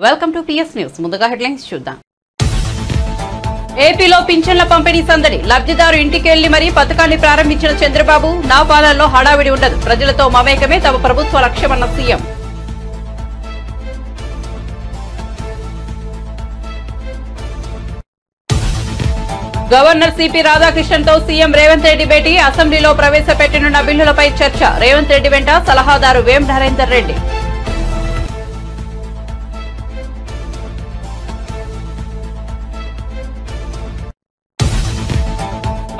Welcome to PS news. ముందుగా headlines చూద్దాం. ఏపీలో పింఛన్ల పంపిణీ సందడి. లబ్ధిదారు ఇంటికి వెళ్లి మరీ పథకాన్ని ప్రారంభించిన చంద్రబాబు, నా పాలనలో హడావిడి ఉండదు, ప్రజలతో మమేకమే తమ ప్రభుత్వ లక్ష్యమన్న సీఎం. గవర్నర్ సిపి రాధాకృష్ణన్తో సీఎం రేవంత్ రెడ్డి భేటీ. అసెంబ్లీలో ప్రవేశపెట్టనున్న బిల్లులపై చర్చ. రేవంత్ రెడ్డి వెంట సలహాదారు వేం నరేందర్ రెడ్డి.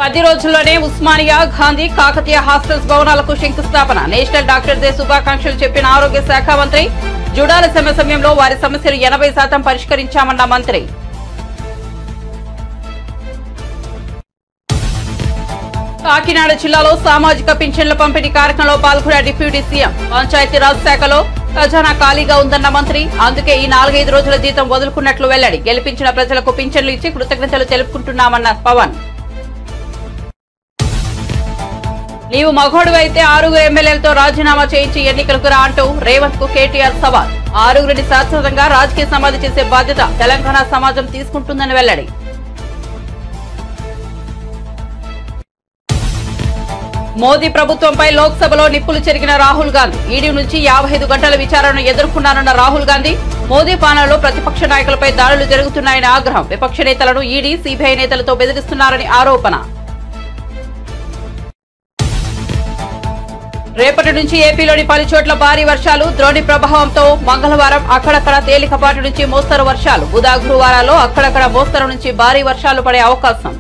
పది రోజుల్లోనే ఉస్మానియా, గాంధీ, కాకతీయ హాస్టల్స్ భవనాలకు శంకుస్థాపన. నేషనల్ డాక్టర్ డే శుభాకాంక్షలు చెప్పిన ఆరోగ్య శాఖ మంత్రి. జుడాల సమ్మె సమయంలో వారి సమస్యలు 80% పరిష్కరించామన్న మంత్రి. కాకినాడ జిల్లాలో సామాజిక పింఛన్ల పంపిణీ కార్యక్రమంలో పాల్గొన్న డిప్యూటీ సీఎం. పంచాయతీరాజ్ శాఖలో ఖజానా ఖాళీగా ఉందన్న మంత్రి. అందుకే ఈ 4-5 రోజుల జీతం వదులుకున్నట్లు వెల్లడి. గెలిపించిన ప్రజలకు పింఛన్లు ఇచ్చి కృతజ్ఞతలు తెలుపుకుంటున్నామన్న పవన్. నీవు మగోడు అయితే 6 ఎమ్మెల్యేలతో రాజీనామా చేయించి ఎన్నికలకు రా అంటూ రేవంత్ కు కేటీఆర్ సవాల్. 6 శాశ్వతంగా రాజకీయ సమాధి చేసే బాధ్యత తెలంగాణ సమాజం తీసుకుంటుందని వెల్లడి. మోదీ ప్రభుత్వంపై లోక్సభలో నిప్పులు చెరిగిన రాహుల్ గాంధీ. ఈడీ నుంచి 55 గంటల విచారణను ఎదుర్కొన్నారన్న రాహుల్ గాంధీ. మోదీ పాలనలో ప్రతిపక్ష నాయకులపై దాడులు జరుగుతున్నాయని ఆగ్రహం. విపక్ష నేతలను ఈడీ, సీబీఐ నేతలతో బెదిరిస్తున్నారని ఆరోపణ. రేపటి నుంచి ఏపీలోని పలు చోట్ల భారీ వర్షాలు. ద్రోణి ప్రభావంతో మంగళవారం అక్కడక్కడ తేలికపాటి నుంచి మోస్తరు వర్షాలు. బుధ, గురువారాల్లో అక్కడక్కడ మోస్తరు నుంచి భారీ వర్షాలు పడే అవకాశం.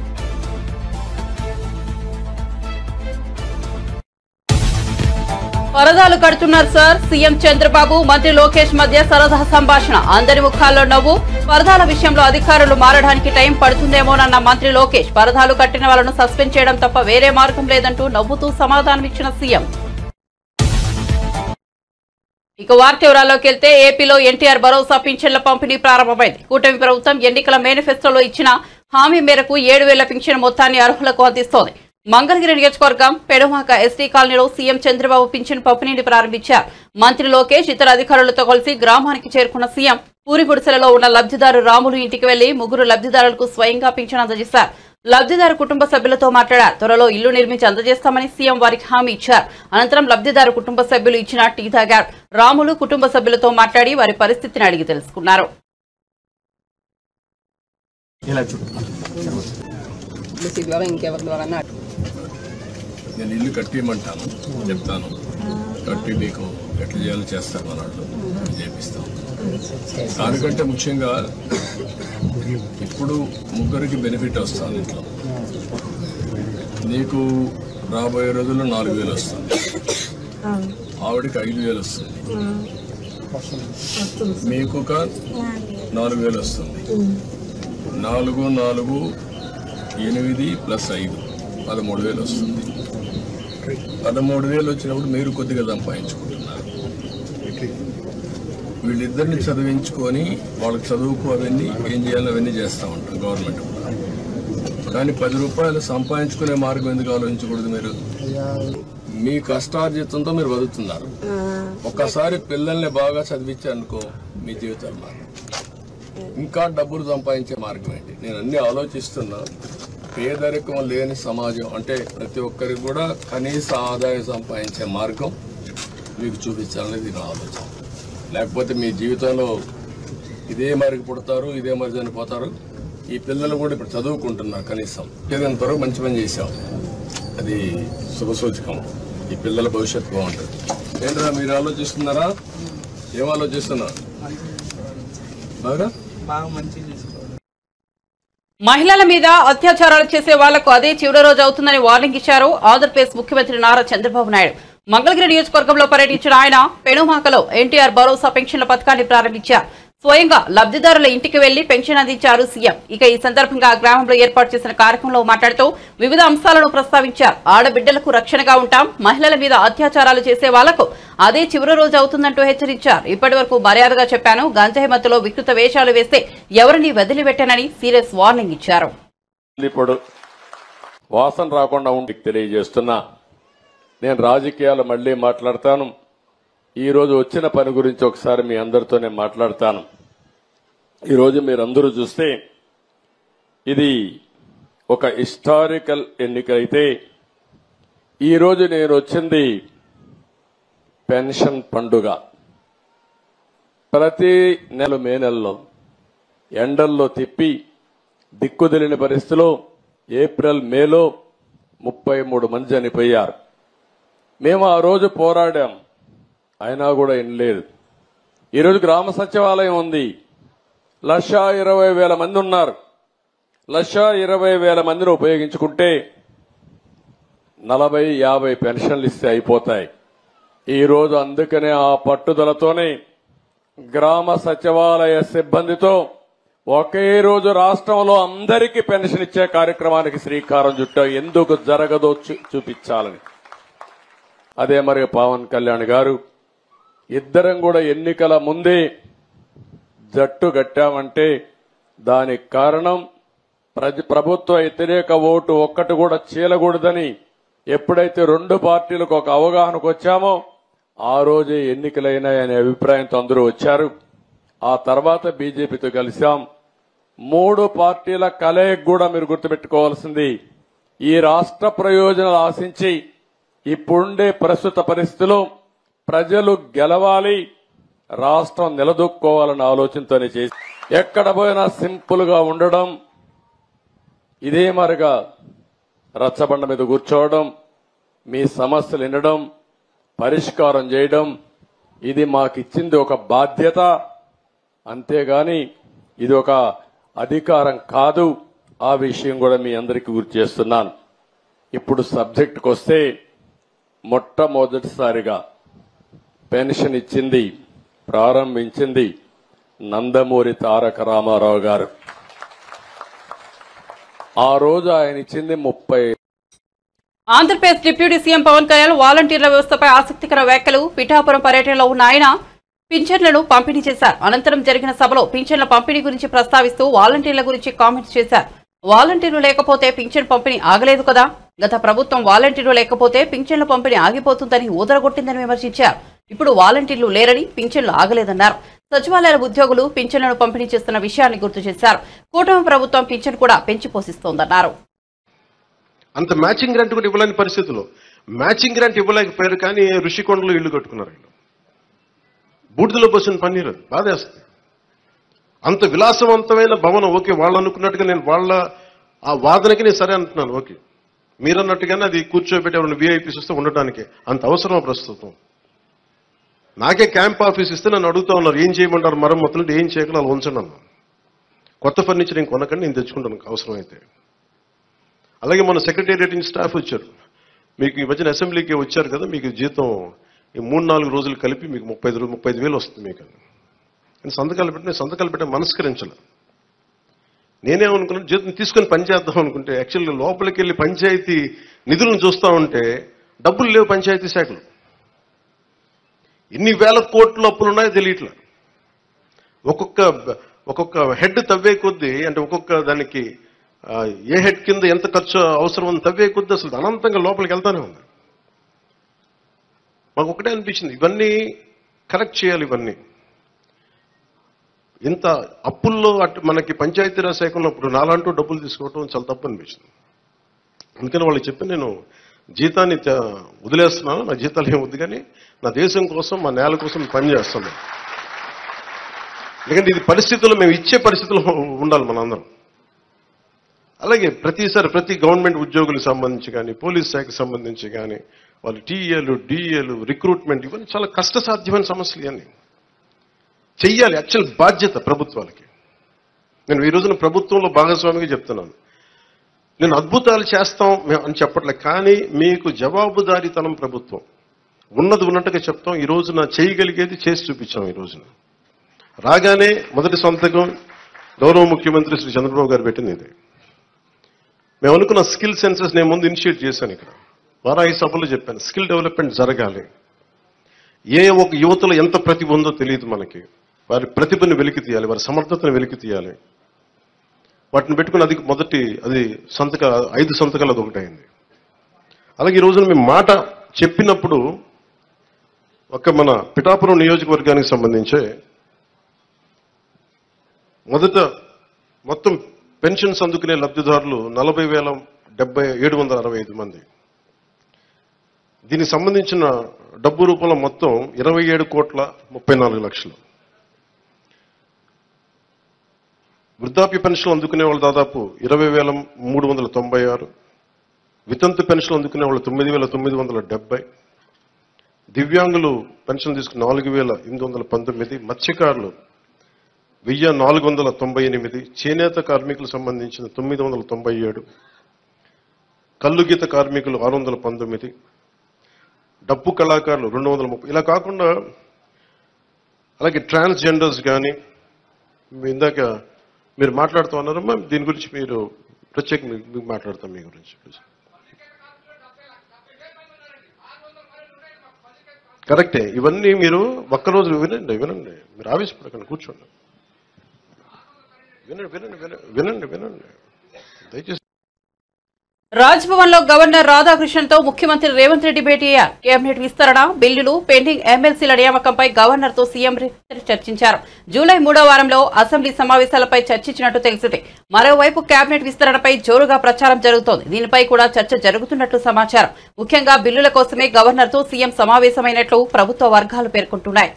పరదాలు కడుతున్నారు సార్. సీఎం చంద్రబాబు, మంత్రి లోకేష్ మధ్య సరదా సంభాషణ. అందరి ముఖాల్లో నవ్వు. పరదాల విషయంలో అధికారులు మారడానికి టైం పడుతుందేమోనన్న మంత్రి లోకేష్. పరదాలు కట్టిన వాళ్లను సస్పెండ్ చేయడం తప్ప వేరే మార్గం లేదంటూ నవ్వుతూ సమాధానమిచ్చిన సీఎం. ఇక వార్త వివరాల్లోకి వెళ్తే ఏపీలో ఎన్టీఆర్ భరోసా పింఛన్ల పంపిణీ ప్రారంభమైంది. కూటమి ప్రభుత్వం ఎన్నికల మేనిఫెస్టోలో ఇచ్చిన హామీ మేరకు 7,000 పింఛన్ మొత్తాన్ని అర్హులకు అందిస్తోంది. మంగళగిరి నియోజకవర్గం పెడుమాక ఎస్టీ కాలనీలో సీఎం చంద్రబాబు పింఛన్ పంపిణీని ప్రారంభించారు. మంత్రి లోకేష్ ఇతర అధికారులతో కలిసి గ్రామానికి చేరుకున్న సీఎం పూరి గుడిసెలలో ఉన్న లబ్ధిదారు రాములు ఇంటికి వెళ్లి 3 లబ్ధిదారులకు స్వయంగా పింఛన్ అందజేశారు. లబ్ధిదారు కుటుంబ సభ్యులతో మాట్లాడారు. త్వరలో ఇల్లు నిర్మించి అందజేస్తామని సీఎం వారికి హామీ ఇచ్చారు. అనంతరం లబ్ధిదారు కుటుంబ సభ్యులు ఇచ్చిన టీ తాగారు. రాములు కుటుంబ సభ్యులతో మాట్లాడి వారి పరిస్థితిని అడిగి తెలుసుకున్నారు. నేను ఇల్లు కట్టిమంటాను, చెప్తాను, కట్టి మీకు ఎట్లా చేయాలో చేస్తాను అన్నట్లు చేపిస్తాం. దానికంటే ముఖ్యంగా ఇప్పుడు 3కి బెనిఫిట్ వస్తుంది. ఇంట్లో నీకు రాబోయే రోజుల్లో 4,000 వస్తుంది, ఆవిడకి 5,000 వస్తుంది, మీకు ఒక 4,000 వస్తుంది. 4, 4, 8 + 5 13,000 వస్తుంది. 13,000 వచ్చినప్పుడు మీరు కొద్దిగా సంపాదించుకుంటున్నారు. వీళ్ళిద్దరిని చదివించుకొని వాళ్ళకి చదువుకు అవన్నీ ఏం చేయాలో అవన్నీ చేస్తూ ఉంటారు గవర్నమెంట్ కూడా. కానీ 10 రూపాయలు సంపాదించుకునే మార్గం ఎందుకు ఆలోచించకూడదు? మీరు మీ కష్టార్జితంతో మీరు బతుకుతున్నారు. ఒక్కసారి పిల్లల్ని బాగా చదివించారనుకో మీ జీవితాలు మారు. ఇంకా డబ్బులు సంపాదించే మార్గం ఏంటి? నేను అన్ని ఆలోచిస్తున్నా. పేదరికం లేని సమాజం అంటే ప్రతి ఒక్కరికి కూడా కనీస ఆదాయం సంపాదించే మార్గం మీకు చూపించాలనేది నా ఆలోచన. లేకపోతే మీ జీవితంలో ఇదే మరికి పుడతారు, ఇదే మరి చనిపోతారు. ఈ పిల్లలు కూడా ఇప్పుడు చదువుకుంటున్నారు. కనీసం ఏదైనంత వరకు మంచి పని చేశాం, అది శుభసూచకం. ఈ పిల్లల భవిష్యత్తు బాగుంటుంది. ఏంటరా మీరు ఆలోచిస్తున్నారా? ఏం ఆలోచిస్తున్నారు? బాగా మంచి మహిళల మీద అత్యాచారాలు చేసే వాళ్లకు అదే చివరి రోజు అవుతుందని వార్నింగ్ ఇచ్చారు ఆంధ్రప్రదేశ్ ముఖ్యమంత్రి నారా చంద్రబాబు నాయుడు. మంగళగిరి నియోజకవర్గంలో పర్యటించిన ఆయన పెనుమాకలో ఎన్టీఆర్ భరోసా పెన్షన్ల పథకాన్ని ప్రారంభించారు. స్వయంగా లబ్ధిదారుల ఇంటికి వెళ్లి పెన్షన్ అందించారు సీఎం. ఇక ఈ సందర్భంగా గ్రామంలో ఏర్పాటు చేసిన కార్యక్రమంలో మాట్లాడుతూ వివిధ అంశాలను ప్రస్తావించారు. ఆడబిడ్డలకు రక్షణగా ఉంటాం, మహిళల మీద అత్యాచారాలు చేసే వాళ్లకు అదే చివరి రోజు అవుతుందంటూ హెచ్చరించారు. ఇప్పటి వరకు మర్యాదగా చెప్పాను, గంజాయి మత్తులో వికృత వేషాలు వేస్తే ఎవరిని వదిలిపెట్టానని సీరియస్ వార్నింగ్ ఇచ్చారు. వాసన రాకుండా ఉండి తెలియజేస్తున్నా. నేను రాజకీయాలు మళ్లీ మాట్లాడతాను. ఈ రోజు వచ్చిన పని గురించి ఒకసారి మీ అందరితో నేను మాట్లాడతాను. ఈరోజు మీరందరూ చూస్తే ఇది ఒక హిస్టారికల్ ఎన్నిక అయితే ఈరోజు నేను వచ్చింది పెన్షన్ పండుగ. ప్రతి నెల మే నెలలో ఎండల్లో తిప్పి దిక్కుదెలిని పరిస్థితిలో ఏప్రిల్ మేలో 33 మంది చనిపోయారు. మేము ఆ రోజు పోరాడాం, అయినా కూడా ఏం లేదు. ఈరోజు గ్రామ సచివాలయం ఉంది, 1,20,000 మంది ఉన్నారు. 1,20,000 మందిని ఉపయోగించుకుంటే 40-50 పెన్షన్లు ఇస్తే అయిపోతాయి. ఈరోజు అందుకనే ఆ పట్టుదలతోనే గ్రామ సచివాలయ సిబ్బందితో ఒకే రోజు రాష్ట్రంలో అందరికీ పెన్షన్ ఇచ్చే కార్యక్రమానికి శ్రీకారం చుట్టాం. ఎందుకు జరగదో చూపించాలని. అదే మరి పవన్ కళ్యాణ్ గారు ఇద్దరం కూడా ఎన్నికల ముందే జట్టు కట్టామంటే దానికి కారణం ప్రభుత్వ వ్యతిరేక ఓటు ఒక్కటి కూడా చీలకూడదని ఎప్పుడైతే రెండు పార్టీలకు ఒక అవగాహనకు వచ్చామో ఆ రోజే ఎన్నికలైనాయనే అభిప్రాయంతో అందరూ వచ్చారు. ఆ తర్వాత బీజేపీతో కలిశాం. 3 పార్టీల కలయిక కూడా మీరు గుర్తుపెట్టుకోవాల్సింది, ఈ రాష్ట్ర ప్రయోజనాలు ఆశించి ఇప్పుడుండే ప్రస్తుత పరిస్థితిలో ప్రజలు గెలవాలి, రాష్ట్రం నిలదొక్కోవాలన్న ఆలోచనతోనే చేసి ఎక్కడ పోయినా సింపుల్ గా ఉండడం, ఇదే మరిగా రచ్చబండ మీద కూర్చోవడం, మీ సమస్యలు వినడం, పరిష్కారం చేయడం, ఇది మాకిచ్చింది ఒక బాధ్యత, అంతేగాని ఇది ఒక అధికారం కాదు. ఆ విషయం కూడా మీ అందరికీ గుర్తు చేస్తున్నాను. ఇప్పుడు సబ్జెక్టుకు వస్తే మొట్టమొదటిసారిగా పెన్షన్ ఇచ్చింది, ప్రారంభించింది నందమూరి తారక రామారావు గారు. ఆ రోజు ఆయన ఇచ్చింది 30. ఆంధ్రప్రదేశ్ డిప్యూటీ సీఎం పవన్ కళ్యాణ్ వాలంటీర్ల వ్యవస్థపై ఆసక్తికర వ్యాఖ్యలు. పిఠాపురం పర్యటనలో ఉన్న ఆయన పింఛన్లను పంపిణీ చేశారు. అనంతరం జరిగిన సభలో పింఛన్ల పంపిణీ గురించి ప్రస్తావిస్తూ వాలంటీర్ల గురించి కామెంట్స్ చేశారు. వాలంటీర్లు లేకపోతే పింఛన్ పంపిణీ ఆగలేదు కదా, గత ప్రభుత్వం వాలంటీర్లు లేకపోతే పింఛన్ల పంపిణీ ఆగిపోతుందని ఊదరగొట్టిందని విమర్శించారు. ఇప్పుడు వాలంటీర్లు లేరని పింఛన్లు ఆగలేదన్నారు. సచివాలయాల ఉద్యోగులు పింఛన్లను పంపిణీ చేస్తున్న విషయాన్ని గుర్తు చేశారు. కూటమి ప్రభుత్వం పింఛన్ కూడా పెంచి పోషిస్తోందన్నారు. అంత మ్యాచింగ్ గ్రాంట్ కూడా ఇవ్వలేని పరిస్థితుల్లో మ్యాచింగ్ గ్రాంట్ ఇవ్వలేకపోయారు, కానీ ఋషికొండలో ఇల్లు కట్టుకున్నారు. బూడిదలో పోసిన పన్నీరు బాధేస్తుంది. అంత విలాసవంతమైన భవనం, ఓకే వాళ్ళు అనుకున్నట్టుగా నేను వాళ్ళ ఆ వాదనకి నేను సరే అంటున్నాను, ఓకే మీరన్నట్టుగానే అది కూర్చోబెట్టి ఎవరైనా వీఐపీస్ వస్తే ఉండటానికి అంత అవసరం ప్రస్తుతం. నాకే క్యాంప్ ఆఫీస్ ఇస్తే నన్ను అడుగుతా ఉన్నారు, ఏం చేయమంటారు మరమ్మతులు, ఏం చేయగలరు అలా ఉంచండి అన్న. కొత్త ఫర్నిచర్ ఇంక కొనకండి, నేను తెచ్చుకుంటాను అవసరమైతే. అలాగే మన సెక్రటేరియట్ స్టాఫ్ వచ్చారు, మీకు ఈ మధ్యన అసెంబ్లీకి వచ్చారు కదా, మీకు జీతం ఈ 3-4 రోజులు కలిపి మీకు 35,000 వస్తుంది మీకు. నేను సంతకాలు పెట్టే మనస్కరించాలి. నేనేమనుకున్నాను, జీతం తీసుకొని పనిచేద్దాం అనుకుంటే యాక్చువల్గా లోపలికి వెళ్ళి పంచాయతీ నిధులను చూస్తూ ఉంటే డబ్బులు లేవు. పంచాయతీ శాఖలు ఎన్ని వేల కోట్ల అప్పులు ఉన్నాయో తెలియట్లా. ఒక్కొక్క హెడ్ తవ్వే కొద్దీ, అంటే ఒక్కొక్క దానికి ఏ హెడ్ కింద ఎంత ఖర్చు అవసరం అని తవ్వే కొద్దీ అసలు అనంతంగా లోపలికి వెళ్తానే ఉంది. మాకు ఒకటే అనిపించింది, ఇవన్నీ కరెక్ట్ చేయాలి. ఇవన్నీ ఇంత అప్పుల్లో అటు మనకి పంచాయతీరాజ్ శాఖలో ఇప్పుడు నాలంటూ డబ్బులు తీసుకోవటం చాలా తప్పు అనిపించింది. అందుకని వాళ్ళకి చెప్పి నేను జీతాన్ని వదిలేస్తున్నాను, నా జీతాలు ఏం వద్దు, కానీ నా దేశం కోసం, మా నేల కోసం పనిచేస్తున్నాను. ఎందుకంటే ఇది పరిస్థితుల్లో మేము ఇచ్చే పరిస్థితుల్లో ఉండాలి మనందరం. అలాగే ప్రతిసారి ప్రతి గవర్నమెంట్ ఉద్యోగులకు సంబంధించి కానీ, పోలీస్ శాఖకు సంబంధించి కానీ, వాళ్ళు టీఏలు, డిఏలు, రిక్రూట్మెంట్, ఇవన్నీ చాలా కష్టసాధ్యమైన సమస్యలు. ఇవన్నీ చెయ్యాలి, యాక్చువల్ బాధ్యత ప్రభుత్వాలకి. నేను ఈ రోజున ప్రభుత్వంలో భాగస్వామిగా చెప్తున్నాను, నేను అద్భుతాలు చేస్తాం అని చెప్పట్లేదు, కానీ మీకు జవాబుదారీతనం ప్రభుత్వం ఉన్నది ఉన్నట్టుగా చెప్తాం. ఈ రోజున చేయగలిగేది చేసి చూపించాం. ఈ రోజున రాగానే మొదటి సంతకం గౌరవ ముఖ్యమంత్రి శ్రీ చంద్రబాబు గారు పెట్టింది ఇది. మేము అనుకున్న స్కిల్ సెన్సెస్ నేను ముందు ఇనిషియేట్ చేశాను. ఇక్కడ వారాహి సభలో చెప్పాను, స్కిల్ డెవలప్మెంట్ జరగాలి. ఏ ఒక యువతలో ఎంత ప్రతిభ ఉందో తెలియదు మనకి. వారి ప్రతిభను వెలికి తీయాలి, వారి సమర్థతను వెలికి తీయాలి. వాటిని పెట్టుకుని అది మొదటి 5 సంతకాలు అది ఒకటైంది. అలాగే ఈ రోజున మేము మాట చెప్పినప్పుడు ఒక మన పిఠాపురం నియోజకవర్గానికి సంబంధించే మొత్తం పెన్షన్స్ అందుకునే లబ్ధిదారులు 40,765 మంది. దీనికి సంబంధించిన డబ్బు రూపంలో మొత్తం 27,34,00,000. వృద్ధాప్య పెన్షన్ అందుకునే వాళ్ళు దాదాపు 20,396, వితంతు పెన్షన్ అందుకునే వాళ్ళు 9,970, దివ్యాంగులు పెన్షన్ తీసుకుని 4,819, మత్స్యకారులు 1,498, చేనేత కార్మికులకు సంబంధించిన 997, కల్లుగీత కార్మికులు 619, డప్పు కళాకారులు 230. ఇలా కాకుండా అలాగే ట్రాన్స్జెండర్స్ కానీ ఇందాక మీరు మాట్లాడుతూ ఉన్నారమ్మా, దీని గురించి మీరు ప్రత్యేకంగా మీకు మాట్లాడతాం మీ గురించి. కరెక్టే, ఇవన్నీ మీరు ఒక్కరోజు వినండి, మీరు ఆవేశపడకండి, కూర్చోండి, వినండి దయచేసి. రాజ్భవన్ లో గవర్నర్ రాధాకృష్ణన్ తో ముఖ్యమంత్రి రేవంత్ రెడ్డి భేటీ అయ్యారు. కేబినెట్ విస్తరణ, బిల్లులు, పెండింగ్ ఎమ్మెల్సీల నియామకంపై గవర్నర్ తో సీఎం చర్చించారు. జూలై 3వ వారంలో అసెంబ్లీ సమావేశాలపై చర్చించినట్టు తెలిసింది. మరోవైపు కేబినెట్ విస్తరణపై జోరుగా ప్రచారం జరుగుతోంది. దీనిపై కూడా చర్చ జరుగుతున్నట్లు సమాచారం. ముఖ్యంగా బిల్లుల కోసమే గవర్నర్ తో సీఎం సమావేశమైనట్లు ప్రభుత్వ వర్గాలు పేర్కొంటున్నాయి.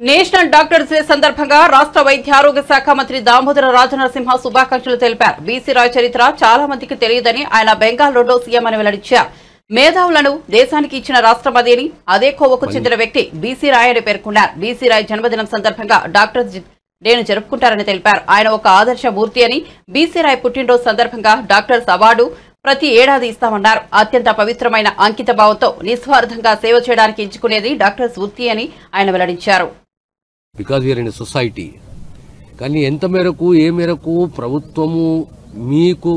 నేషనల్ డాక్టర్స్ డే సందర్భంగా రాష్ట్ర వైద్య ఆరోగ్య శాఖ మంత్రి దామోదర రాజనరసింహ శుభాకాంక్షలు తెలిపారు. బీసీ రాయ్ చరిత్ర చాలా మందికి తెలియదని ఆయన బెంగాల్లోలో సీఎం అని వెల్లడించారు. మేధావులను దేశానికి ఇచ్చిన రాష్ట్రం అదేని, అదే కోవకు చెందిన వ్యక్తి బీసీ రాయ్ అని పేర్కొన్నారు. బీసీ రాయ్ జన్మదినం సందర్భంగా డాక్టర్స్ డేను జరుపుకుంటారని తెలిపారు. ఆయన ఒక ఆదర్శ మూర్తి అని, బీసీ రాయ్ పుట్టినరోజు సందర్భంగా డాక్టర్స్ అవార్డు ప్రతి ఏడాది ఇస్తామన్నారు. అత్యంత పవిత్రమైన అంకిత భావంతో నిస్వార్థంగా సేవ చేయడానికి ఎంచుకునేది డాక్టర్స్ వృత్తి అని ఆయన వెల్లడించారు. Because we are in society. కానీ ఎంత మేరకు ఏ మేరకు ప్రభుత్వము మీకు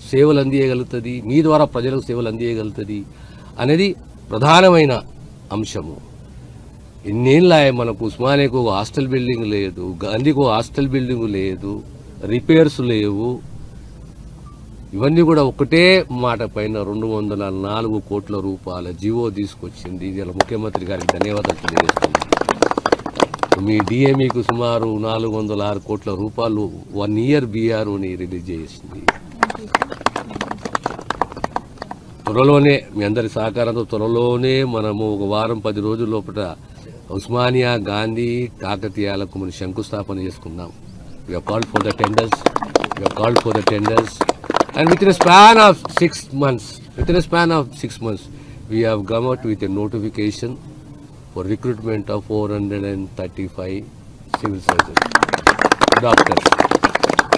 సేవలు అందియగలుగుతుంది, మీ ద్వారా ప్రజలకు సేవలు అందియగలుగుతుంది అనేది ప్రధానమైన అంశము. ఎన్నేళ్ళ మనకు ఉస్మానియాకు ఒక హాస్టల్ బిల్డింగ్ లేదు, గాంధీకి హాస్టల్ బిల్డింగ్ లేదు, రిపేర్స్ లేవు. ఇవన్నీ కూడా ఒకటే మాట పైన 204 కోట్ల రూపాయల జీవో తీసుకొచ్చింది. ఇలా ముఖ్యమంత్రి గారికి ధన్యవాదాలు తెలియజేస్తుంది. మీ డిఎంఈకు సుమారు 406 కోట్ల రూపాయలు 1 ఇయర్ బీఆర్ఓని రిలీజ్ చేసింది. త్వరలోనే మీ అందరి సహకారంతో త్వరలోనే మనము ఒక వారం 10 రోజుల లోపల ఉస్మానియా, గాంధీ, కాకతీయాలకు మనం శంకుస్థాపన చేసుకున్నాం. We have called for the tenders. And within a span of 6 months, we have come out with a notification for recruitment of 435 civil surgeons, doctors.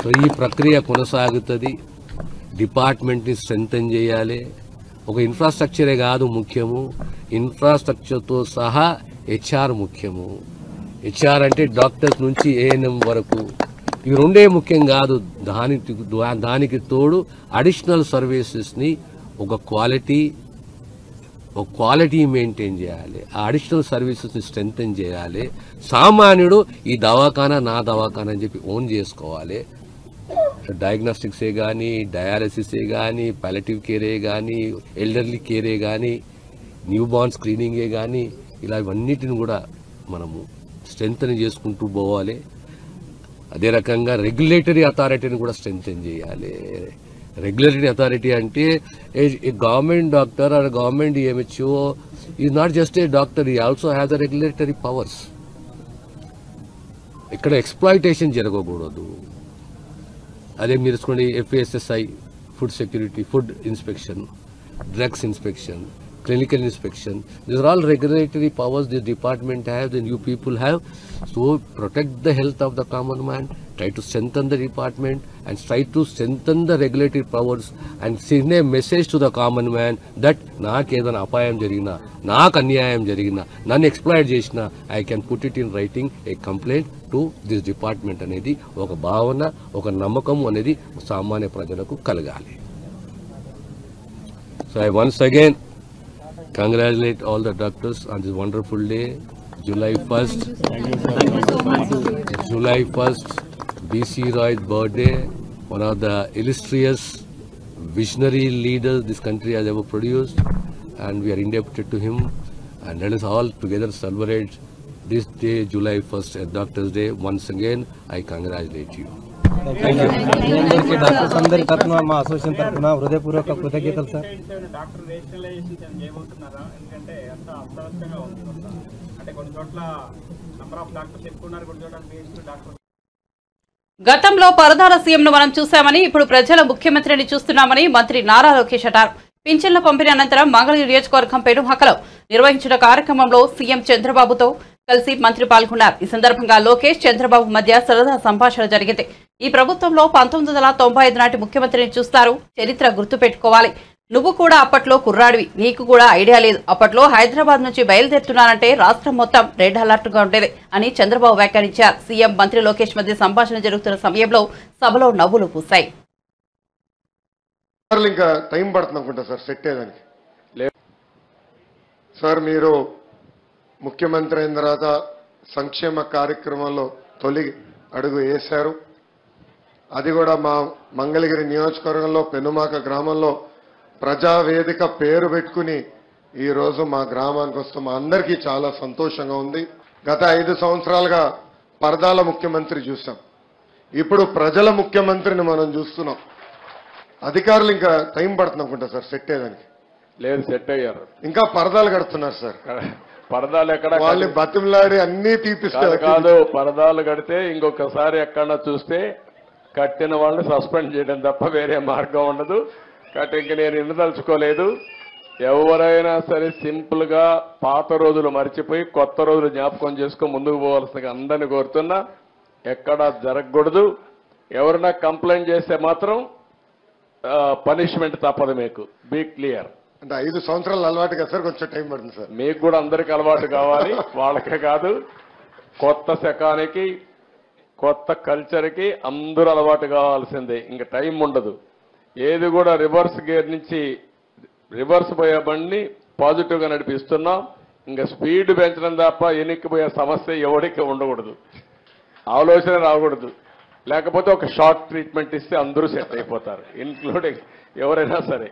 So, ఈ ప్రక్రియ కొనసాగుతుంది. డిపార్ట్మెంట్ని స్ట్రెంథెన్ చేయాలి. ఒక ఇన్ఫ్రాస్ట్రక్చరే కాదు ముఖ్యము, ఇన్ఫ్రాస్ట్రక్చర్తో సహా హెచ్ఆర్ ముఖ్యము. హెచ్ఆర్ అంటే డాక్టర్స్ నుంచి ఏఎన్ఎం వరకు ఇవి రెండే ముఖ్యం కాదు. దానికి తోడు అడిషనల్ సర్వీసెస్ని ఒక క్వాలిటీ మెయింటైన్ చేయాలి. ఆ అడిషనల్ సర్వీసెస్ని స్ట్రెంథెన్ చేయాలి. సామాన్యుడు ఈ దవాఖానా నా దవాఖానా అని చెప్పి ఓన్ చేసుకోవాలి. డయాగ్నోస్టిక్సే కానీ, డయాలసిసే కానీ, పాలియేటివ్ కేరే కానీ, ఎల్డర్లీ కేరే కానీ, న్యూ బార్న్ స్క్రీనింగే కానీ, ఇలా ఇవన్నిటిని కూడా మనము స్ట్రెంథెన్ చేసుకుంటూ పోవాలి. అదే రకంగా రెగ్యులేటరీ అథారిటీని కూడా స్ట్రెంథెన్ చేయాలి. రెగ్యులేటరీ అథారిటీ అంటే a government doctor or government DMHO is not just a doctor, he also has the regulatory powers. ఇక్కడ ఎక్స్ప్లాయిటేషన్ జరగకూడదు. అదే మీరు చూసుకోండి, FSSI, food security, food inspection, drugs inspection, clinical inspection. These are all regulatory powers this department have, the new people have. So protect the health of the common man, try to strengthen the department and try to strengthen the regulatory powers and send a message to the common man that nakedana apayam jarigina, nak anyayam jarigina, nannu exploit chesina, I can put it in writing a complaint to this department anedi oka bhavana, oka namakam anedi samanya prajalaku kalagali. So I once again congratulate all the doctors on this wonderful day, July 1st. July 1st, B.C. Roy's birthday, one of the illustrious visionary leaders this country has ever produced. and we are indebted to him. And let us all together celebrate this day, July 1st, Doctors' Day. Once again, I congratulate you. Thank you. Doctors అందరి తరఫున మా association తరఫున హృదయపూర్వక కృతజ్ఞతలు sir. Doctor rationalization చేయబోతున్నారా? ఎందుకంటే అంత అస్తవ్యస్తంగా ఉంది. అంటే కొన్ని చోట్ల నంబర్ ఆఫ్ డాక్టర్స్ ఎక్కువ ఉన్నారు, కొన్ని చోట్ల డాక్టర్. గతంలో పరదాల సీఎంను మనం చూశామని, ఇప్పుడు ప్రజల ముఖ్యమంత్రిని చూస్తున్నామని మంత్రి నారా లోకేష్ అన్నారు. పింఛన్ల పంపిణీ అనంతరం మంగళగిరి నియోజకవర్గం పెనుమకలో నిర్వహించిన కార్యక్రమంలో సీఎం చంద్రబాబుతో కలిసి మంత్రి పాల్గొన్నారు. ఈ సందర్భంగా లోకేష్ చంద్రబాబు మధ్య సరదా సంభాషణ జరిగింది. ఈ ప్రభుత్వంలో 1995 నాటి ముఖ్యమంత్రిని చూస్తారు, చరిత్ర గుర్తుపెట్టుకోవాలి. నువ్వు కూడా అప్పట్లో కుర్రాడివి, నీకు కూడా ఐడియా లేదు. అప్పట్లో హైదరాబాద్ నుంచి బయలుదేరుతున్నానంటే రాష్ట్రం మొత్తం రెడ్ అలర్ట్ గా ఉండేది అని చంద్రబాబు వ్యాఖ్యానించారు. సీఎం మంత్రి లోకేష్ మధ్య సంభాషణ జరుగుతున్న సమయంలో సభలో నవ్వులు పూశాయి. ఇంకా టైం పడుతుంది అనుకుంటా సార్ సెట్ అయ్యేదానికి. సార్ మీరు ముఖ్యమంత్రి అయిన తర్వాత సంక్షేమ కార్యక్రమంలో తొలి అడుగు వేశారు. అది కూడా మా మంగళగిరి నియోజకవర్గంలో పెనుమాక గ్రామంలో ప్రజావేదిక పేరు పెట్టుకుని ఈరోజు మా గ్రామానికి వస్తాం. మా అందరికీ చాలా సంతోషంగా ఉంది. గత 5 సంవత్సరాలుగా పరదాల ముఖ్యమంత్రి చూసాం, ఇప్పుడు ప్రజల ముఖ్యమంత్రిని మనం చూస్తున్నాం. అధికారులు ఇంకా టైం పడుతుంది అనుకుంటా సార్ సెట్ అయ్యేదానికి. లేదు, సెట్ అయ్యారు. ఇంకా పరదాలు కడుతున్నారు సార్. పరదాలు ఎక్కడ వాళ్ళని బతిమలాడి అన్ని తీపిస్తారు. కాదు, పరదాలు కడితే ఇంకొకసారి ఎక్కడన్నా చూస్తే కట్టిన వాళ్ళని సస్పెండ్ చేయడం తప్ప వేరే మార్గం ఉండదు. కాబట్టి ఇంక నేను ఇందదలుచుకోలేదు. ఎవరైనా సరే సింపుల్ గా పాత రోజులు మర్చిపోయి కొత్త రోజులు జ్ఞాపకం చేసుకుని ముందుకు పోవాల్సిందిగా అందరినీ కోరుతున్నా. ఎక్కడా జరగకూడదు. ఎవరైనా కంప్లైంట్ చేస్తే మాత్రం పనిష్మెంట్ తప్పదు. మీకు బీ క్లియర్. అంటే 5 సంవత్సరాలు అలవాటు కదా సార్, కొంచెం టైం పడుతుంది సార్. మీకు కూడా అందరికి అలవాటు కావాలి, వాళ్ళకే కాదు. కొత్త శకానికి కొత్త కల్చర్కి అందరూ అలవాటు కావాల్సిందే. ఇంకా టైం ఉండదు. ఏది కూడా రివర్స్ గేర్ నుంచి రివర్స్ పోయే బండిని పాజిటివ్గా నడిపిస్తున్నాం. ఇంకా స్పీడ్ పెంచడం తప్ప ఎన్నికపోయే సమస్య ఎవరికి ఉండకూడదు, ఆలోచన రాకూడదు. లేకపోతే ఒక షార్ట్ ట్రీట్మెంట్ ఇస్తే అందరూ సెట్ అయిపోతారు, ఇన్క్లూడింగ్ ఎవరైనా సరే.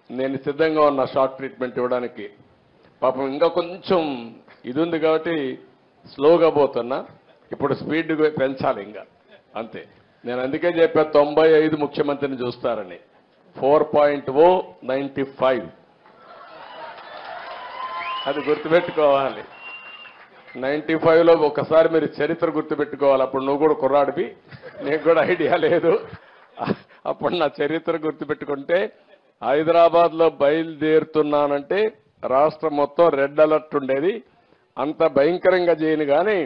నేను సిద్ధంగా ఉన్నా షార్ట్ ట్రీట్మెంట్ ఇవ్వడానికి. పాపం ఇంకా కొంచెం ఇది ఉంది కాబట్టి స్లోగా పోతున్నా. ఇప్పుడు స్పీడ్ పెంచాలి ఇంకా, అంతే. నేను అందుకే చెప్పా 95 ముఖ్యమంత్రిని చూస్తారని. 4.0 95 అది గుర్తుపెట్టుకోవాలి. 95లో ఒకసారి మీరు చరిత్ర గుర్తుపెట్టుకోవాలి. అప్పుడు నువ్వు కూడా కుర్రాడివి, నీకు కూడా ఐడియా లేదు. అప్పుడు నా చరిత్ర గుర్తుపెట్టుకుంటే హైదరాబాద్లో బయలుదేరుతున్నానంటే రాష్ట్రం మొత్తం రెడ్ అలర్ట్ ఉండేది. అంత భయంకరంగా చేయను కానీ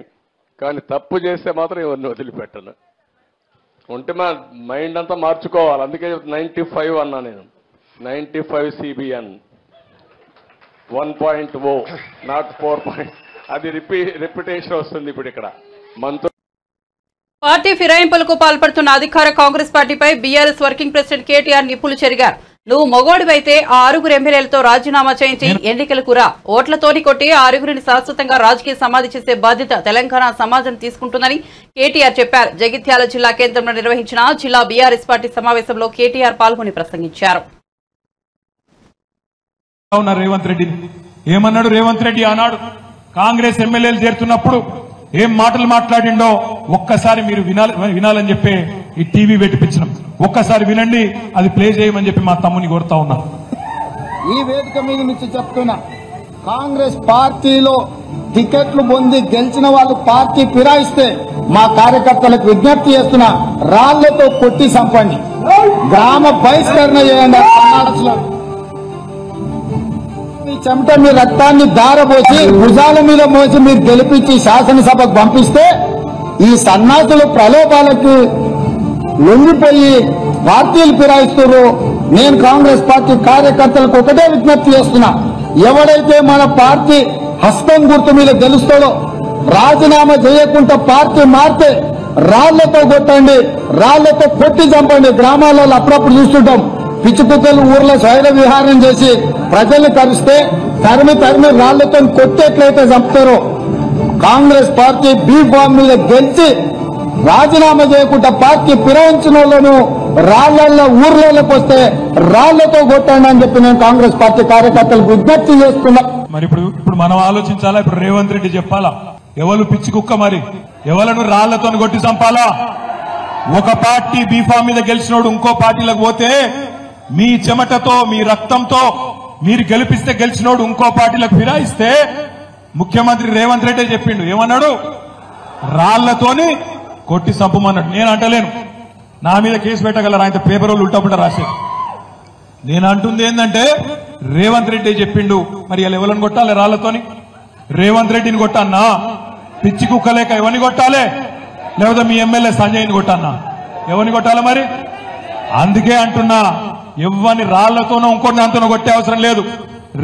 తప్పు చేస్తే మాత్రం ఎవరిని వదిలిపెట్టను. ఉంటే మా మైండ్ అంతా మార్చుకోవాలి. అందుకే 95 అన్నా నేను. 95 CBN 1.0 నాట్ 4. అది రిపిటేషన్ వస్తుంది ఇప్పుడు ఇక్కడ. పార్టీ ఫిరాయింపులకు పాల్పడుతున్న అధికార కాంగ్రెస్ పార్టీపై బీఆర్ఎస్ వర్కింగ్ ప్రెసిడెంట్ కేటీఆర్ నిప్పులు చెరిగారు. నువ్వు మొగోడివైతే ఆ 6 ఎమ్మెల్యేలతో రాజీనామా చేయించి ఎన్నికలకు రా, ఓట్లతోని కొట్టి ఆ 6 శాశ్వతంగా రాజకీయ సమాధి చేసే బాధ్యత తెలంగాణ సమాజం తీసుకుంటుందని కేటీఆర్ చెప్పారు. జగిత్యాల జిల్లా కేంద్రంలో నిర్వహించిన జిల్లా బీఆర్ఎస్ పార్టీ సమావేశంలో కేటీఆర్ పాల్గొని ప్రసంగించారు. రేవంత్ రెడ్డి ఏమన్నాడు? రేవంత్ రెడ్డి ఆనాడు కాంగ్రెస్ ఎమ్మెల్యేలు చేరుతున్నప్పుడు ఏం మాటలు మాట్లాడిండో ఒక్కసారి మీరు వినాలని చెప్పి ఈ టీవీ పెట్టిపించినాం. ఒక్కసారి వినండి, అది ప్లే చేయమని చెప్పి మా తమ్ముని కోరుతా ఉన్నా. ఈ వేదిక మీద నుంచి చెప్తున్నా, కాంగ్రెస్ పార్టీలో టికెట్లు పొంది గెలిచిన వాళ్ళు పార్టీ ఫిరాయిస్తే మా కార్యకర్తలకు విజ్ఞప్తి చేస్తున్నా, రాళ్లతో కొట్టి చంపండి, గ్రామ బహిష్కరణ చేయండి. మీ చెమట మీ రక్తాన్ని దారపోసి భుజాల మీద మోసి మీరు గెలిపించి శాసనసభకు పంపిస్తే ఈ సన్నాసులు ప్రలోభాలకు లొంగిపోయి పార్టీలు ఫిరాయిస్తున్నారు. నేను కాంగ్రెస్ పార్టీ కార్యకర్తలకు ఒకటే విజ్ఞప్తి చేస్తున్నా, ఎవడైతే మన పార్టీ హస్తం గుర్తు మీద గెలుస్తాడో రాజీనామా చేయకుండా పార్టీ మారితే రాళ్లతో కొట్టండి, రాళ్లతో కొట్టి చంపండి. గ్రామాలలో అప్పుడప్పుడు చూస్తుంటాం, పిచ్చి కుక్కలు ఊర్లో స్వైర విహారం చేసి ప్రజల్ని కరిస్తే తరిమి రాళ్లతో కొట్టేట్లయితే చంపుతారో, కాంగ్రెస్ పార్టీ బీ ఫామ్ మీద గెలిచి రాజీనామా చేయకుండా పార్టీ ఫిరాయించిన వాళ్ళను రాళ్లల్లో ఊర్లలోకి వస్తే రాళ్లతో కొట్టండి అని చెప్పి నేను కాంగ్రెస్ పార్టీ కార్యకర్తలకు విజ్ఞప్తి చేస్తున్నా. మరి ఇప్పుడు మనం ఆలోచించాలా? ఇప్పుడు రేవంత్ రెడ్డి చెప్పాలా ఎవరు పిచ్చి కుక్క, మరి ఎవలను రాళ్లతో కొట్టి చంపాలా? ఒక పార్టీ బీఫామ్ మీద గెలిచినోడు ఇంకో పార్టీలకు పోతే మీ చెమటతో మీ రక్తంతో మీరు గెలిపిస్తే గెలిచినోడు ఇంకో పార్టీలకు ఫిరాయిస్తే ముఖ్యమంత్రి రేవంత్ రెడ్డి చెప్పిండు, ఏమన్నాడు? రాళ్లతోని కొట్టి చంపమన్నాడు. నేను అంటలేను, నా మీద కేసు పెట్టగలరు, ఆయన పేపర్ వాళ్ళు ఉల్టాపుల్టా రాశారు. నేను అంటుంది ఏంటంటే రేవంత్ రెడ్డి చెప్పిండు, మరి ఇలా ఎవరిని కొట్టాలి? రాళ్లతోని రేవంత్ రెడ్డిని కొట్టన్నా? పిచ్చి కుక్కలేక ఎవరిని కొట్టాలి? లేకపోతే మీ ఎమ్మెల్యే సంజయ్ని కొట్టన్నా? ఎవరిని కొట్టాలి మరి? అందుకే అంటున్నా, ఎవరిని రాళ్లతోనో ఇంకొన్ని అంతనో కొట్టే అవసరం లేదు.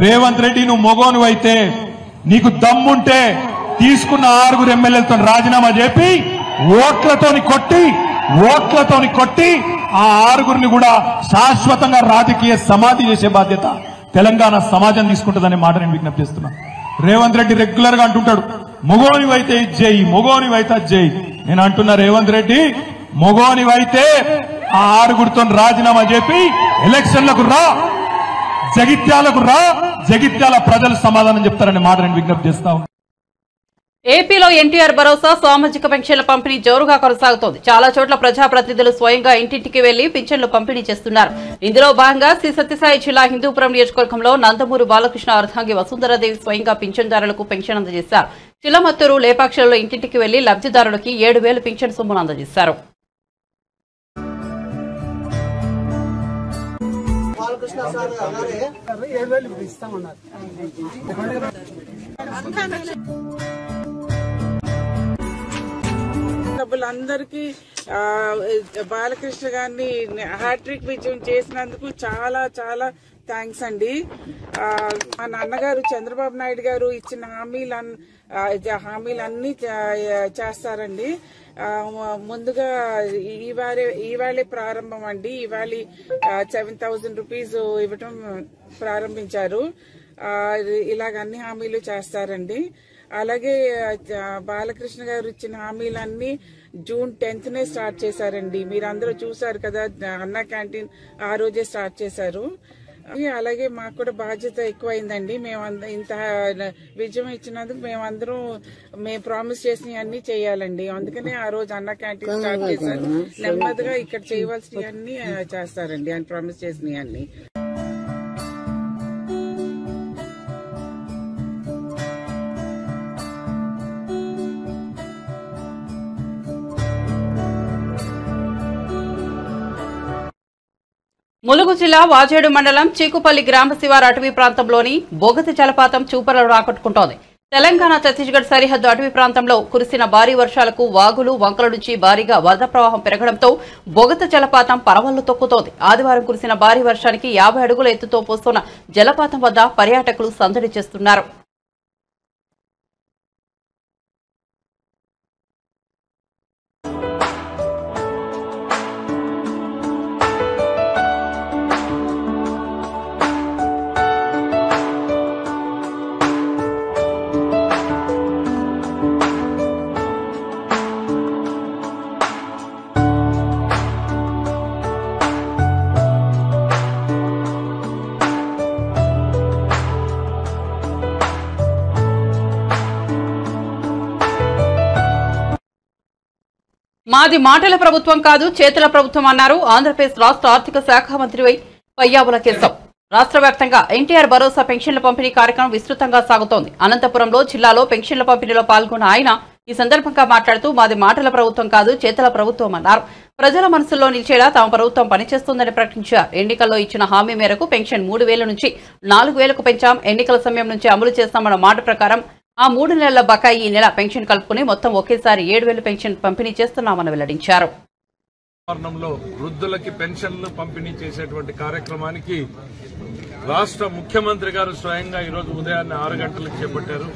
రేవంత్ రెడ్డి నువ్వు మొగోను అయితే, నీకు దమ్ముంటే తీసుకున్న 6 ఎమ్మెల్యేలతో రాజీనామా చేపి ఓట్లతోని కొట్టి ఆ 6 కూడా శాశ్వతంగా రాజకీయ సమాధి చేసే బాధ్యత తెలంగాణ సమాజం తీసుకుంటుందనే మాట నేను విజ్ఞప్తి చేస్తున్నా. రేవంత్ రెడ్డి రెగ్యులర్ గా అంటుంటాడు, మొగోనివైతే ఇది చేయి, మొగోనివైతే అది చేయి. నేను అంటున్నా, రేవంత్ రెడ్డి మొగోనివైతే ఆ 6 రాజీనామా చేపి ఎలక్షన్లకు రా, జగిత్యాల ప్రజలు సమాధానం చెప్తారనే మాట నేను విజ్ఞప్తి చేస్తా ఉన్నా. ఏపీలో ఎన్టీఆర్ భరోసా సామాజిక పెన్షన్ల పంపిణీ జోరుగా కొనసాగుతోంది. చాలా చోట్ల ప్రజాప్రతినిధులు స్వయంగా ఇంటింటికి వెళ్లి పింఛన్లు పంపిణీ చేస్తున్నారు. ఇందులో భాగంగా శ్రీ సత్యసాయి జిల్లా హిందూపురం నియోజకవర్గంలో నందమూరి బాలకృష్ణ అర్ధాంగి వసుంధరాదేవి స్వయంగా పింఛన్దారులకు పెన్షన్ అందజేశారు. చిల్లమత్తూరు, లేపాక్షలలో ఇంటింటికి వెళ్లి లబ్ధిదారులకి 7,000 పింఛన్ సొమ్మును అందజేశారు. అందరికీ బాలకృష్ణ గారిని హ్యాట్రిక్ విజయం చేసినందుకు చాలా చాలా థ్యాంక్స్ అండి. మా నాన్నగారు చంద్రబాబు నాయుడు గారు ఇచ్చిన హామీలన్నీ చేస్తారండి. ముందుగా ఈవేళే ప్రారంభం అండి. ఈవేళ 7,000 రూపీస్ ఇవ్వటం ప్రారంభించారు. ఇలాగ అన్ని హామీలు చేస్తారండి. అలాగే బాలకృష్ణ గారు ఇచ్చిన హామీలన్నీ జూన్ 10th స్టార్ట్ చేశారండి. మీరందరూ చూసారు కదా, అన్న క్యాంటీన్ ఆ రోజే స్టార్ట్ చేశారు. అలాగే మాకు కూడా బాధ్యత ఎక్కువైందండి. మేము ఇంత విజయం ఇచ్చినందుకు మేము ప్రామిస్ చేసినవి అన్ని చేయాలండి. అందుకనే ఆ రోజు అన్న క్యాంటీన్ స్టార్ట్ చేశారు. నెమ్మదిగా ఇక్కడ చేయవలసినవి అన్ని చేస్తారండి, ఆయన ప్రామిస్ చేసినవి అన్ని. ములుగు జిల్లా వాజేడు మండలం చీకుపల్లి గ్రామ శివారు అటవీ ప్రాంతంలోని బొగతి జలపాతం చూపలను ఆకట్టుకుంటోంది. తెలంగాణ ఛత్తీస్గఢ్ సరిహద్దు అటవీ ప్రాంతంలో కురిసిన భారీ వర్షాలకు వాగులు, వంకల నుంచి భారీగా వరద ప్రవాహం పెరగడంతో బొగత జలపాతం పరవళ్లు తొక్కుతోంది. ఆదివారం కురిసిన భారీ వర్షానికి 50 అడుగుల ఎత్తుతో పోస్తున్న జలపాతం వద్ద పర్యాటకులు సందడి చేస్తున్నారు. మాది మాటల ప్రభుత్వం కాదు, చేతుల ప్రభుత్వం అన్నారు ఆంధ్రప్రదేశ్ రాష్ట్ర ఆర్థిక శాఖ మంత్రి పయ్యావుల కేశవ్. రాష్ట్ర వ్యాప్తంగా ఎన్టీఆర్ భరోసా పెన్షన్ల పంపిణీ కార్యక్రమం విస్తృతంగా సాగుతోంది. అనంతపురంలో జిల్లాలో పెన్షన్ల పంపిణీలో పాల్గొన్న ఆయన ఈ సందర్భంగా మాట్లాడుతూ మాది మాటల ప్రభుత్వం కాదు, చేతుల ప్రభుత్వం అన్నారు. ప్రజల మనసుల్లో నిలిచేలా తమ ప్రభుత్వం పనిచేస్తుందని ప్రకటించారు. ఎన్నికల్లో ఇచ్చిన హామీ మేరకు పెన్షన్ 3,000 నుంచి 4,000కు పెంచాం. ఎన్నికల సమయం నుంచి అమలు చేస్తామన్న మాట ప్రకారం ఆ 3 నెలల బకాయి ఈ నెల పెన్షన్ కలుపుకుని మొత్తం ఒకేసారి 7,000 పెన్షన్ పంపిణీ చేస్తున్నామని వెల్లడించారు. వృద్ధులకి పెన్షన్లు పంపిణీ చేసేటువంటి కార్యక్రమానికి రాష్ట్ర ముఖ్యమంత్రి గారు స్వయంగా ఈరోజు ఉదయాన్నే 6 గంటలకు చేపట్టారు.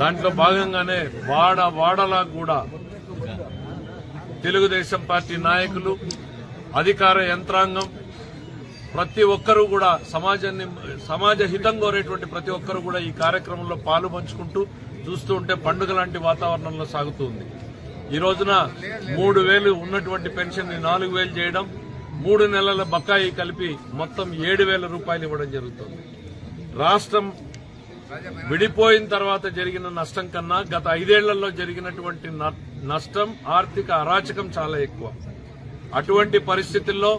దాంట్లో భాగంగానే వాడలా కూడా తెలుగుదేశం పార్టీ నాయకులు, అధికార యంత్రాంగం, ప్రతి ఒక్కరూ కూడా సమాజ హితం కోరేటువంటి ప్రతి ఒక్కరూ కూడా ఈ కార్యక్రమంలో పాలు పంచుకుంటూ చూస్తూ ఉంటే పండుగ లాంటి వాతావరణంలో సాగుతుంది. ఈ రోజున 3,000 ఉన్నటువంటి పెన్షన్ ని 4,000 చేయడం, 3 నెలల బకాయి కలిపి మొత్తం 7,000 రూపాయలు ఇవ్వడం జరుగుతుంది. రాష్ట్రం విడిపోయిన తర్వాత జరిగిన నష్టం కన్నా గత 5 ఏళ్లలో జరిగినటువంటి నష్టం, ఆర్థిక అరాచకం చాలా ఎక్కువ. అటువంటి పరిస్థితుల్లో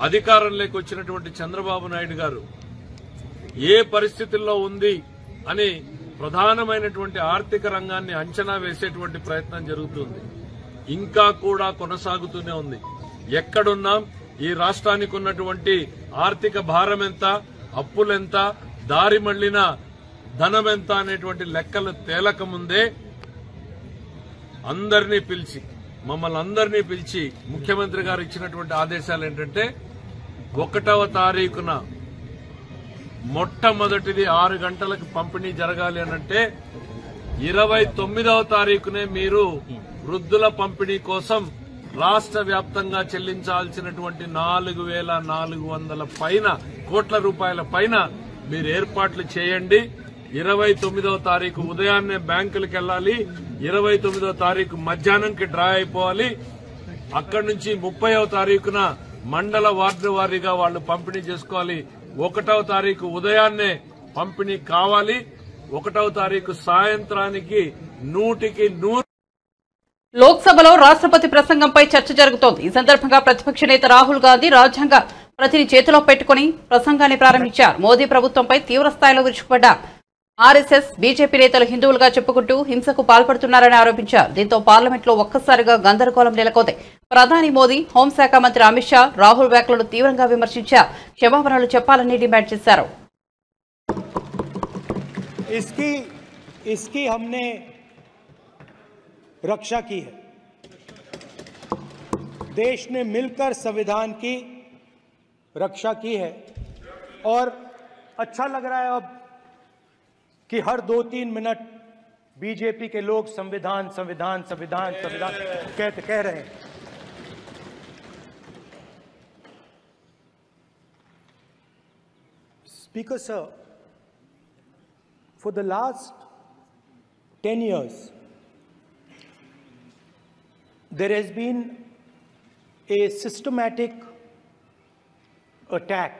అధికారంలోకి వచ్చినటువంటి చంద్రబాబు నాయుడు గారు ఏ పరిస్థితుల్లో ఉంది అని ప్రధానమైనటువంటి ఆర్థిక రంగాన్ని అంచనా వేసేటువంటి ప్రయత్నం జరుగుతుంది. ఇంకా కూడా కొనసాగుతూనే ఉంది. ఎక్కడున్నాం, ఈ రాష్ట్రానికి ఉన్నటువంటి ఆర్థిక భారం ఎంత, అప్పులెంత, దారి మళ్లిన ధనం ఎంత అనేటువంటి లెక్కలు తేలక ముందే మమ్మల్ని అందరినీ పిలిచి ముఖ్యమంత్రి గారు ఇచ్చినటువంటి ఆదేశాలు ఏంటంటే 1వ తారీఖున మొట్టమొదటిది 6 గంటలకు పంపిణీ జరగాలి అనంటే 29వ తారీఖునే మీరు వృద్ధుల పంపిణీ కోసం రాష్ట్ర వ్యాప్తంగా చెల్లించాల్సినటువంటి 4,400 కోట్ల రూపాయల పైన మీరు ఏర్పాట్లు చేయండి. 29వ తారీఖు ఉదయాన్నే బ్యాంకులకు వెళ్లాలి. 29వ తారీఖు మధ్యాహ్నంకి డ్రా అయిపోవాలి. అక్కడి నుంచి 30వ తారీఖున మండల వార్డు వారీగా వాళ్లు పంపిణీ చేసుకోవాలి. 1వ తారీఖు ఉదయాన్నే పంపిణీ కావాలి. 1వ తారీఖు సాయంత్రానికి 100% లోక్సభలో రాష్ట్రపతి ప్రసంగంపై చర్చ జరుగుతోంది. ఈ సందర్భంగా ప్రతిపక్ష నేత రాహుల్ గాంధీ రాజ్యాంగ ప్రతిని చేతిలో పెట్టుకుని ప్రసంగాన్ని ప్రారంభించారు. మోదీ ప్రభుత్వంపై తీవ్ర స్థాయిలో విరుచుకుపడ్డారు. ఆర్ఎస్ఎస్, బీజేపీ నేతలు హిందువులుగా చెప్పుకుంటూ హింసకు పాల్పడుతున్నారని ఆరోపించారు. దీంతో పార్లమెంట్లో ఒక్కసారిగా గందరగోళం నెలకొంది. ప్రధాని మోదీ, హోంశాఖ మంత్రి అమిత్ షా రాహుల్ వ్యాఖ్యలను తీవ్రంగా విమర్శించారు. క్షమాపణలు చెప్పాలని డిమాండ్ చేశారు. इसकी हमने रक्षा की है. देश ने मिलकर संविधान की रक्षा की है और अच्छा लग रहा है अब कि हर 2-3 मिनट बीजेपी के लोग संविधान संविधान संविधान संविधान कह रहे हैं. Speaker sir, for the last 10 years, there has been a systematic attack.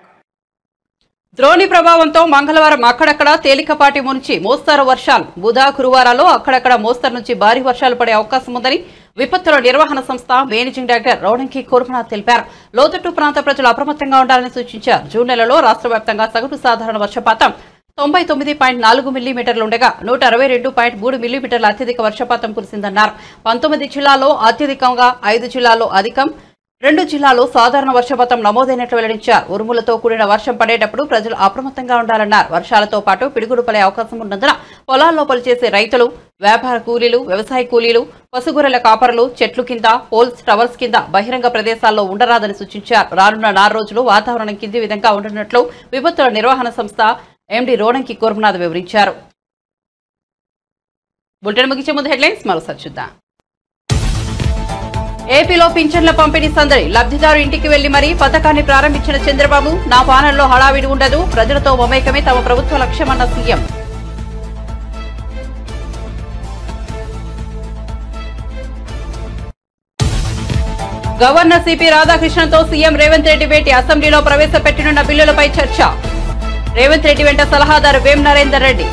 ద్రోణి ప్రభావంతో మంగళవారం అక్కడక్కడ తేలికపాటి నుంచి మోస్తారు వర్షాలు, బుధ, గురువారాల్లో అక్కడక్కడ మోస్తరు నుంచి భారీ వర్షాలు పడే అవకాశం ఉందని విపత్తుల నిర్వహణ సంస్థ మేనేజింగ్ డైరెక్టర్ రౌడంకి కుర్మనాథ్ తెలిపారు. లోతట్టు ప్రాంత ప్రజలు అప్రమత్తంగా ఉండాలని సూచించారు. జూన్ నెలలో రాష్ట్ర వ్యాప్తంగా సగటు సాధారణ వర్షపాతం 99.4 మిల్లీమీటర్లు ఉండగా 162.3 మిల్లీమీటర్ల అత్యధిక వర్షపాతం కురిసిందన్నారు. 19 జిల్లాల్లో అత్యధికంగా, 5 జిల్లాల్లో అధికం, 2 జిల్లాల్లో సాధారణ వర్షపాతం నమోదైనట్లు వెల్లడించారు. ఉరుములతో కూడిన వర్షం పడేటప్పుడు ప్రజలు అప్రమత్తంగా ఉండాలన్నారు. వర్షాలతో పాటు పిడుగులు పడే అవకాశం ఉన్నందున పొలాల్లో పనిచేసే రైతులు, వ్యాపార కూలీలు, వ్యవసాయ కూలీలు, పశుగొర్రెల కాపరులు చెట్లు కింద, పోల్స్, టవర్స్ కింద బహిరంగ ప్రదేశాల్లో ఉండరాదని సూచించారు. రానున్న 4 రోజులు వాతావరణం కింది విధంగా ఉండనున్నట్లు విపత్తుల నిర్వహణ సంస్థ ఎండీ రోడంకి కుర్మనాథ్ వివరించారు. బులెటిన్ ముగించే ముందు హెడ్లైన్స్ మరోసారి చూద్దాం. ఏపీలో పింఛన్ల పంపిణీ సందడి, లబ్ధిదారు ఇంటికి వెళ్లి మరీ పథకాన్ని ప్రారంభించిన చంద్రబాబు, నా పాలనలో హడావిడి ఉండదు, ప్రజలతో మమేకమే తమ ప్రభుత్వ లక్ష్యమన్న సీఎం. గవర్నర్ సిపి రాధాకృష్ణన్తో సీఎం రేవంత్ రెడ్డి భేటీ, అసెంబ్లీలో ప్రవేశపెట్టనున్న బిల్లులపై చర్చ. రేవంత్ రెడ్డి వెంట సలహాదారు వేం నరేందర్ రెడ్డి.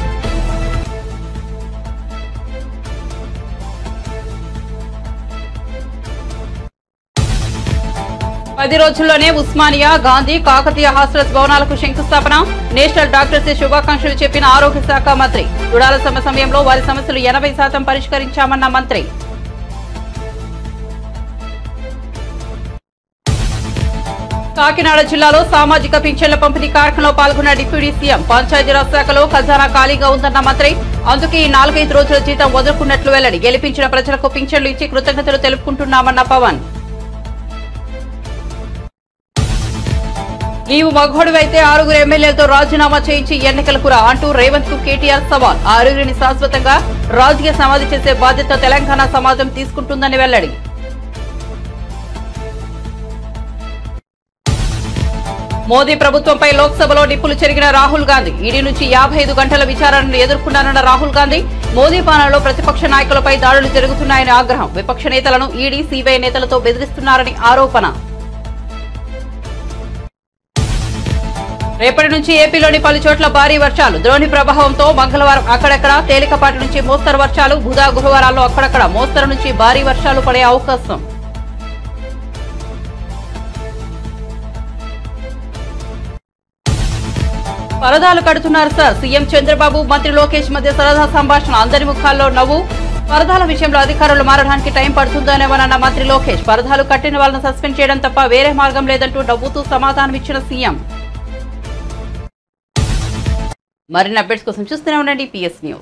పది రోజుల్లోనే ఉస్మానియా, గాంధీ, కాకతీయ హాస్టల్స్ భవనాలకు శంకుస్థాపన. నేషనల్ డాక్టర్స్ డే శుభాకాంక్షలు చెప్పిన ఆరోగ్య శాఖ మంత్రి. రుణాల సమయంలో వారి సమస్యలు 80% పరిష్కరించామన్న మంత్రి. కాకినాడ జిల్లాలో సామాజిక పింఛన్ల పంపిణీ కార్యక్రమంలో పాల్గొన్న డిప్యూటీ సీఎం. పంచాయతీరాజ్ శాఖలో ఖజానా ఖాళీగా ఉందన్న మంత్రి. అందుకే ఈ 4-5 రోజుల జీతం వదులుకున్నట్లు వెల్లడి. గెలిపించిన ప్రజలకు పింఛన్లు ఇచ్చి కృతజ్ఞతలు తెలుపుకుంటున్నామన్న పవన్. నీవు మగోడివైతే 6 ఎమ్మెల్యేలతో రాజీనామా చేయించి ఎన్నికలకు రా అంటూ రేవంత్ కు కేటీఆర్ సవాల్. 6 శాశ్వతంగా రాజకీయ సమాధి చేసే బాధ్యత తెలంగాణ సమాజం తీసుకుంటుందని వెల్లడి. మోదీ ప్రభుత్వంపై లోక్సభలో నిప్పులు చెరిగిన రాహుల్ గాంధీ. ఈడీ నుంచి 55 గంటల విచారణను ఎదుర్కొన్నారన్న రాహుల్ గాంధీ. మోదీ పాలనలో ప్రతిపక్ష నాయకులపై దాడులు జరుగుతున్నాయని ఆగ్రహం. విపక్ష నేతలను ఈడీ, సీబీఐ నేతలతో బెదిరిస్తున్నారని ఆరోపణ. రేపటి నుంచి ఏపీలోని పలు చోట్ల భారీ వర్షాలు. ద్రోణి ప్రభావంతో మంగళవారం అక్కడక్కడ తేలికపాటి నుంచి మోస్తరు వర్షాలు. బుధ గురువారాల్లో అక్కడక్కడ మోస్తరు నుంచి భారీ వర్షాలు పడే అవకాశం. పరదాలు కడుతున్నారు సార్. సీఎం చంద్రబాబు మంత్రి లోకేష్ మధ్య సరదా సంభాషణ. అందరి ముఖాల్లో నవ్వు. పరదాల విషయంలో అధికారులు మారడానికి టైం పడుతుందనేమన్న మంత్రి లోకేష్. పరదాలు కట్టిన వాళ్ళను సస్పెండ్ చేయడం తప్ప వేరే మార్గం లేదంటూ నవ్వుతూ సమాధానం ఇచ్చిన సీఎం. మరిన్ని అప్డేట్స్ కోసం చూస్తూనే ఉండండి PS న్యూస్.